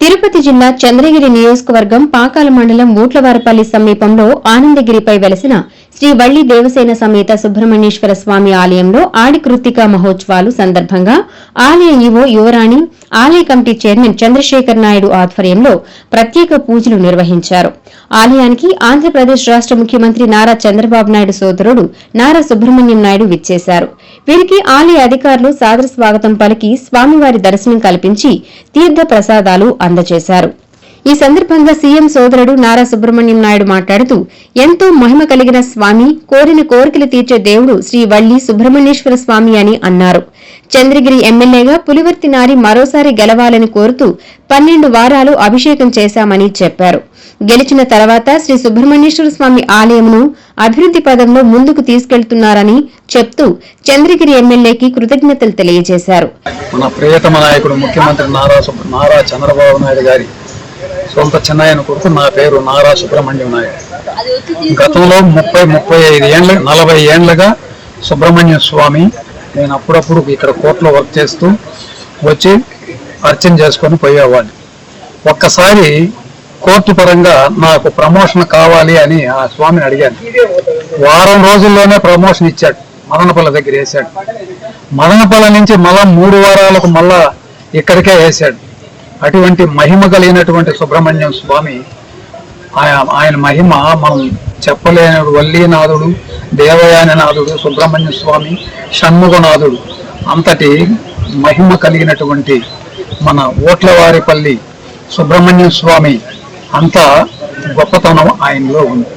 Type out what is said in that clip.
తిరుపతి జిల్లా చంద్రగిరి నియోజకవర్గం పాకాల మండలం ఊట్లవారపల్లి సమీపంలో ఆనందగిరిపై వెలసిన శ్రీ వల్లి దేవసేన సమేత సుబ్రహ్మణ్యేశ్వర స్వామి ఆలయంలో ఆడి కృత్తికా మహోత్సవాలు సందర్భంగా ఆలయ ఈవో యువరాణి, ఆలయ కమిటీ చైర్మన్ చంద్రశేఖర్ నాయుడు ఆధ్వర్యంలో ప్రత్యేక పూజలు నిర్వహించారు. ఆలయానికి ఆంధ్రప్రదేశ్ రాష్ట ముఖ్యమంత్రి నారా చంద్రబాబు నాయుడు సోదరుడు నారా సుబ్రహ్మణ్యం నాయుడు విచ్చేశారు. వీరికి ఆలయ అధికారులు సాదర స్వాగతం పలికి స్వామివారి దర్శనం కల్పించి తీర్థ ప్రసాదాలు అందజేశారు. ఈ సందర్భంగా సీఎం సోదరుడు నారా సుబ్రహ్మణ్యం నాయుడు మాట్లాడుతూ, ఎంతో మహిమ కలిగిన స్వామి, కోరిన కోరికలు తీర్చే దేవుడు శ్రీ వల్లి సుబ్రహ్మణ్యేశ్వర స్వామి అని అన్నారు. చంద్రగిరి ఎమ్మెల్యేగా పులివర్తి నారి మరోసారి గెలవాలని కోరుతూ 12 వారాలు అభిషేకం చేశామని చెప్పారు. గెలిచిన తర్వాత శ్రీ సుబ్రహ్మణ్యేశ్వర స్వామి ఆలయంను అభివృద్ది పదంలో ముందుకు తీసుకెళ్తున్నారని చెప్తూ చంద్రగిరి ఎమ్మెల్యేకి కృతజ్ఞతలు తెలియజేశారు. మన ప్రియతమ నాయకుడు ముఖ్యమంత్రి నారా చంద్రబాబు నాయుడు గారి సొంత చిన్నాయన కొడుకు. నా పేరు నారా సుబ్రహ్మణ్యం నాయుడు. గతంలో 40 ఏండ్లుగా సుబ్రహ్మణ్య స్వామి, నేను అప్పుడప్పుడు ఇక్కడ కోర్టులో వర్క్ చేస్తూ వచ్చి అర్చన చేసుకొని పోయేవాడిని. ఒక్కసారి కోర్టు పరంగా నాకు ప్రమోషన్ కావాలి అని ఆ స్వామిని అడిగాను. వారం రోజుల్లోనే ప్రమోషన్ ఇచ్చాడు. మదనపల్లి దగ్గర వేశాడు. మదనపల్లి నుంచి మళ్ళా 3 వారాలకు మళ్ళా ఇక్కడికే వేశాడు. అటువంటి మహిమ కలిగినటువంటి సుబ్రహ్మణ్యం స్వామి, ఆయన మహిమ మనం చెప్పలేని వల్లీనాథుడు, దేవయానినాథుడు, సుబ్రహ్మణ్య స్వామి, షణ్ముఖనాథుడు, అంతటి మహిమ కలిగినటువంటి మన ఊట్లవారిపల్లి సుబ్రహ్మణ్య స్వామి అంతా గొప్పతనం ఆయనలో ఉంది.